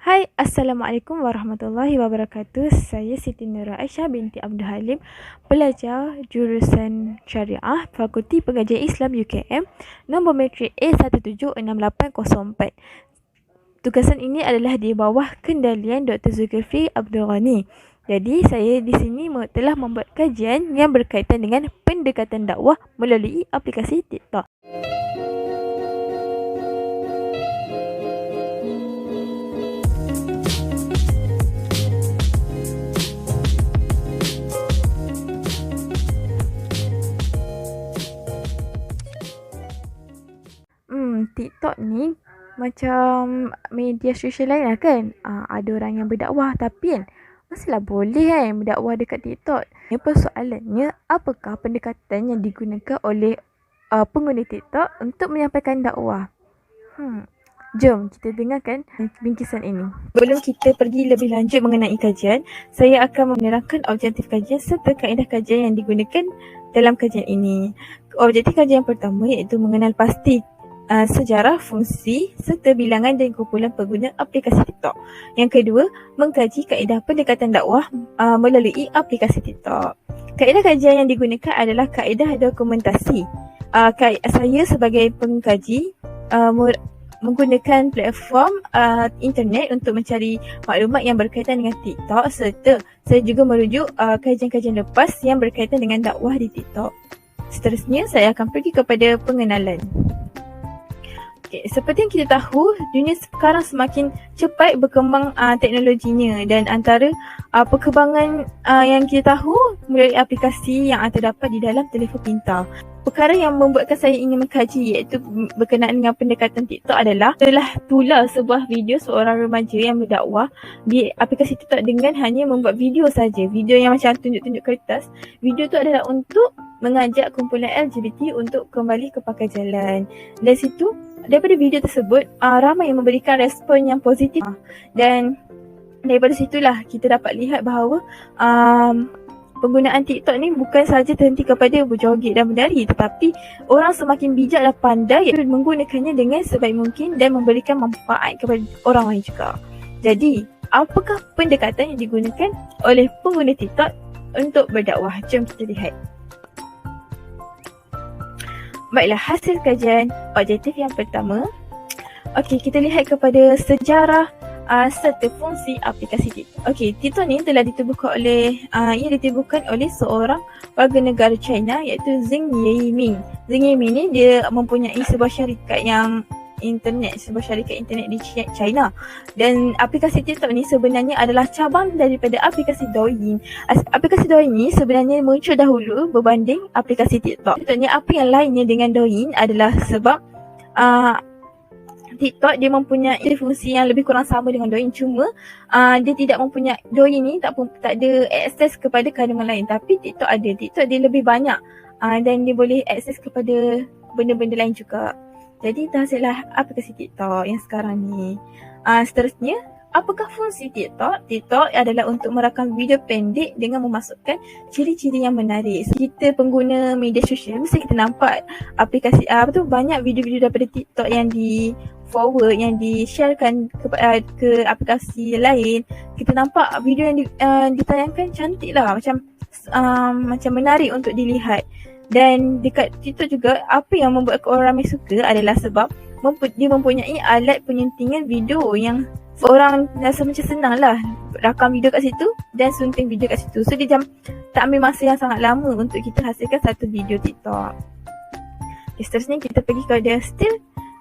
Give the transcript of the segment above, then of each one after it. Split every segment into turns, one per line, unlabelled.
Hai, Assalamualaikum warahmatullahi wabarakatuh. Saya Siti Nura Aisyah binti Abdul Halim, pelajar jurusan Syariah, Fakulti Pengajian Islam UKM, nombor matrik A176804. Tugasan ini adalah di bawah kendalian Dr. Zulkifli Abdul Ghani. Jadi, saya di sini telah membuat kajian yang berkaitan dengan pendekatan dakwah melalui aplikasi TikTok. TikTok ni macam media sosial lain lah kan. Ada orang yang berdakwah tapi kan mestilah boleh kan berdakwah dekat TikTok. Persoalannya, apakah pendekatan yang digunakan oleh pengguna TikTok untuk menyampaikan dakwah? Jom kita dengarkan bingkisan ini. Sebelum kita pergi lebih lanjut mengenai kajian, saya akan menerangkan objektif kajian serta kaedah kajian yang digunakan dalam kajian ini. Objektif kajian yang pertama iaitu mengenal pasti sejarah, fungsi serta bilangan dan kumpulan pengguna aplikasi TikTok. Yang kedua, mengkaji kaedah pendekatan dakwah melalui aplikasi TikTok. Kaedah kajian yang digunakan adalah kaedah dokumentasi. Saya sebagai pengkaji menggunakan platform internet untuk mencari maklumat yang berkaitan dengan TikTok, serta saya juga merujuk kajian-kajian lepas yang berkaitan dengan dakwah di TikTok. Seterusnya, saya akan pergi kepada pengenalan. Seperti yang kita tahu, dunia sekarang semakin cepat berkembang teknologinya, dan antara perkembangan yang kita tahu melalui aplikasi yang terdapat di dalam telefon pintar. Perkara yang membuatkan saya ingin mengkaji iaitu berkenaan dengan pendekatan TikTok adalah telah tular sebuah video seorang remaja yang berdakwah di aplikasi TikTok dengan hanya membuat video saja. Video yang macam tunjuk-tunjuk kertas. Video tu adalah untuk mengajak kumpulan LGBT untuk kembali ke pakai jalan. Dari situ, daripada video tersebut, ramai yang memberikan respon yang positif, dan daripada situlah kita dapat lihat bahawa penggunaan TikTok ni bukan sahaja terhenti kepada berjoget dan menari, tetapi orang semakin bijak dan pandai menggunakannya dengan sebaik mungkin dan memberikan manfaat kepada orang lain juga. Jadi, apakah pendekatan yang digunakan oleh pengguna TikTok untuk berdakwah? Jom kita lihat. Baiklah, hasil kajian objektif yang pertama. Okey, kita lihat kepada sejarah serta fungsi aplikasi TikTok. TikTok ni telah ditubuhkan oleh seorang warga negara China iaitu Zheng Yiming. Zheng Yiming ni dia mempunyai sebuah syarikat internet di China, dan aplikasi TikTok ni sebenarnya adalah cabang daripada aplikasi Douyin. Aplikasi Douyin ni sebenarnya muncul dahulu berbanding aplikasi TikTok. Contohnya, apa yang lainnya dengan Douyin adalah sebab TikTok dia mempunyai fungsi yang lebih kurang sama dengan Douyin, cuma dia tidak mempunyai, Douyin ni tak ada akses kepada kandungan lain, tapi TikTok ada. TikTok dia lebih banyak dan dia boleh akses kepada benda-benda lain juga. Jadi itu hasillah aplikasi TikTok yang sekarang ni. Seterusnya, apakah fungsi TikTok? TikTok adalah untuk merakam video pendek dengan memasukkan ciri-ciri yang menarik. Kita pengguna media sosial, mesti kita nampak aplikasi banyak video-video daripada TikTok yang di forward, yang di-sharekan ke aplikasi lain. Kita nampak video yang ditayangkan cantik lah, macam menarik untuk dilihat. Dan dekat TikTok juga, apa yang membuat orang ramai suka adalah sebab dia mempunyai alat penyuntingan video yang orang rasa macam senang lah rakam video kat situ dan sunting video kat situ. So dia tak ambil masa yang sangat lama untuk kita hasilkan satu video TikTok. Seterusnya kita pergi kepada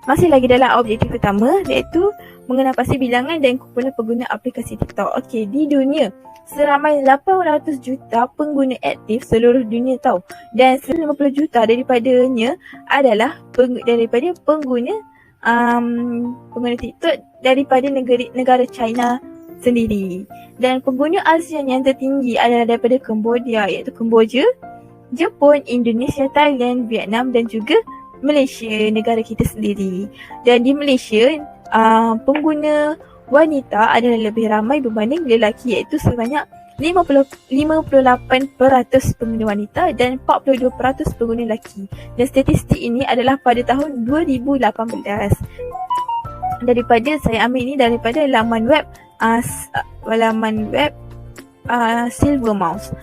masih lagi dalam objektif pertama, iaitu mengenal pasti bilangan dan kumpulan pengguna aplikasi TikTok. Di dunia seramai 800 juta pengguna aktif seluruh dunia tahu, dan 150 juta daripadanya adalah daripada pengguna TikTok daripada negara China sendiri. Dan pengguna ASEAN yang tertinggi adalah daripada Cambodia, iaitu Kemboja, Jepun, Indonesia, Thailand, Vietnam dan juga Malaysia, negara kita sendiri. Dan di Malaysia, pengguna wanita adalah lebih ramai berbanding lelaki, iaitu sebanyak 58% pengguna wanita dan 42% pengguna lelaki. Dan statistik ini adalah pada tahun 2018. daripada saya ambil ni daripada laman web Silver Mouse.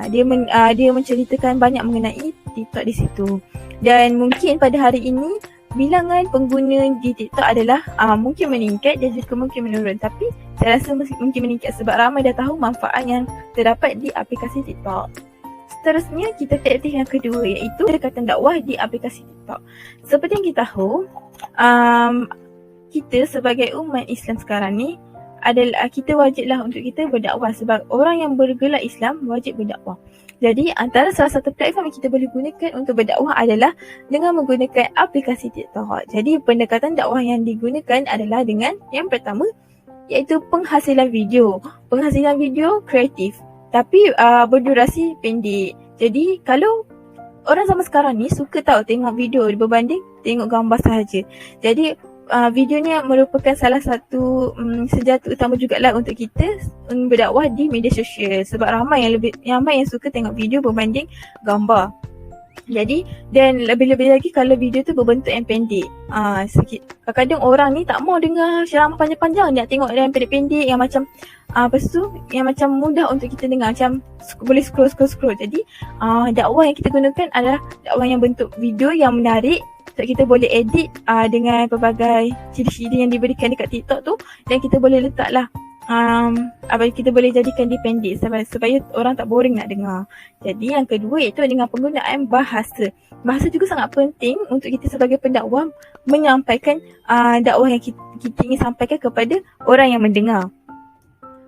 Dia menceritakan banyak mengenai TikTok di situ. Dan mungkin pada hari ini bilangan pengguna di TikTok adalah mungkin meningkat dan juga mungkin menurun, tapi saya rasa mungkin meningkat sebab ramai dah tahu manfaat yang terdapat di aplikasi TikTok. Seterusnya kita ke aktif yang kedua, iaitu pendekatan dakwah di aplikasi TikTok. Seperti yang kita tahu, kita sebagai umat Islam sekarang ni adalah kita wajiblah untuk kita berdakwah sebab orang yang bergelar Islam wajib berdakwah. Jadi antara salah satu platform yang kita boleh gunakan untuk berdakwah adalah dengan menggunakan aplikasi TikTok. Jadi pendekatan dakwah yang digunakan adalah dengan yang pertama iaitu penghasilan video. Penghasilan video kreatif tapi berdurasi pendek. Jadi kalau orang zaman sekarang ni suka tahu tengok video berbanding tengok gambar sahaja. Jadi videonya merupakan salah satu senjata utama jugalah untuk kita berdakwah di media sosial sebab ramai yang suka tengok video berbanding gambar. Jadi dan lebih-lebih lagi kalau video tu berbentuk yang pendek. Kadang-kadang orang ni tak mau dengar ceramah panjang-panjang, dia tengok yang pendek-pendek yang macam lepas tu yang macam mudah untuk kita dengar, macam boleh scroll. Jadi dakwah yang kita gunakan adalah dakwah yang bentuk video yang menarik. So, kita boleh edit dengan pelbagai ciri-ciri yang diberikan dekat TikTok tu dan kita boleh letaklah kita boleh jadikan dia pendek supaya orang tak boring nak dengar. Jadi yang kedua iaitu dengan penggunaan bahasa. Bahasa juga sangat penting untuk kita sebagai pendakwah menyampaikan dakwah yang kita ingin sampaikan kepada orang yang mendengar.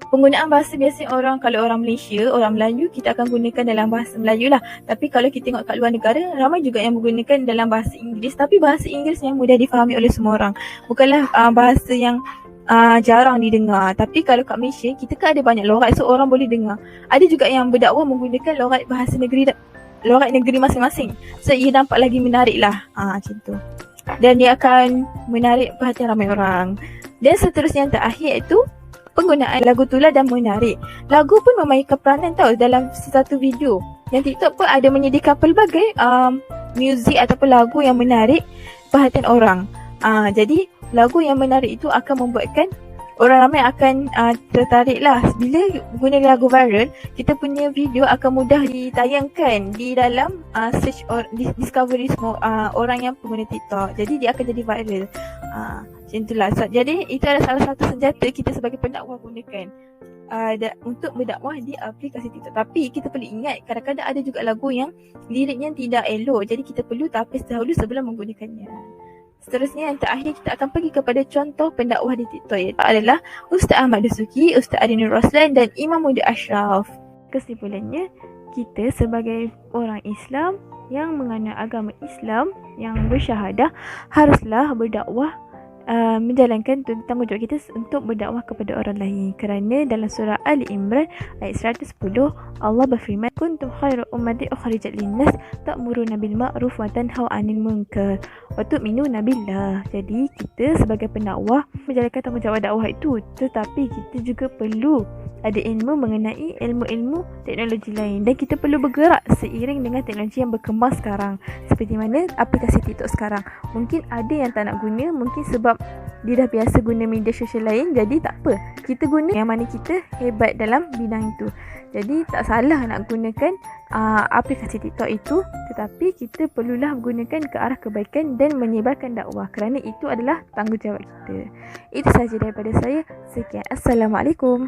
Penggunaan bahasa biasa kalau orang Malaysia, orang Melayu, kita akan gunakan dalam bahasa Melayu lah. Tapi kalau kita tengok kat luar negara, ramai juga yang menggunakan dalam bahasa Inggeris. Tapi bahasa Inggeris yang mudah difahami oleh semua orang. Bukanlah bahasa yang jarang didengar. Tapi kalau kat Malaysia, kita kan ada banyak logat so orang boleh dengar. Ada juga yang berdakwah menggunakan logat bahasa logat negeri masing-masing. So ia nampak lagi menarik lah. Macam tu. Dan dia akan menarik perhatian ramai orang. Dan seterusnya yang terakhir iaitu penggunaan lagu tular dan menarik. Lagu pun memainkan peranan dalam satu video. Yang TikTok pun ada menyediakan pelbagai muzik ataupun lagu yang menarik perhatian orang. Jadi lagu yang menarik itu akan membuatkan orang ramai akan tertarik lah. Bila guna lagu viral, kita punya video akan mudah ditayangkan di dalam search discovery semua orang yang pengguna TikTok. Jadi dia akan jadi viral. Macam itulah. Jadi itu adalah salah satu senjata kita sebagai pendakwah gunakan untuk berdakwah di aplikasi TikTok. Tapi kita perlu ingat kadang-kadang ada juga lagu yang liriknya tidak elok. Jadi kita perlu tapis dahulu sebelum menggunakannya. Seterusnya yang terakhir kita akan pergi kepada contoh pendakwah di TikTok iaitu adalah Ustaz Ahmad Dasuki, Ustaz Adinur Roslan dan Imam Muda Ashraf. Kesimpulannya, kita sebagai orang Islam yang menganut agama Islam yang bersyahadah haruslah berdakwah menjalankan tanggungjawab kita untuk berdakwah kepada orang lain. Kerana dalam surah Ali Imran ayat 110 Allah berfirman kuntum khairu ummatin ukhrijat linnas ta'muruna bil ma'ruf wa tanhauna 'anil munkar wa tu'minuna billah. Jadi kita sebagai pendakwah menjalankan tanggungjawab dakwah itu, tetapi kita juga perlu ada ilmu mengenai ilmu-ilmu teknologi lain dan kita perlu bergerak seiring dengan teknologi yang berkembang sekarang. Seperti mana aplikasi TikTok sekarang. Mungkin ada yang tak nak guna, mungkin sebab dia dah biasa guna media sosial lain, jadi tak apa. Kita guna yang mana kita hebat dalam bidang itu. Jadi tak salah nak gunakan aplikasi TikTok itu, tetapi kita perlulah gunakan ke arah kebaikan dan menyebarkan dakwah kerana itu adalah tanggungjawab kita. Itu sahaja daripada saya. Sekian. Assalamualaikum.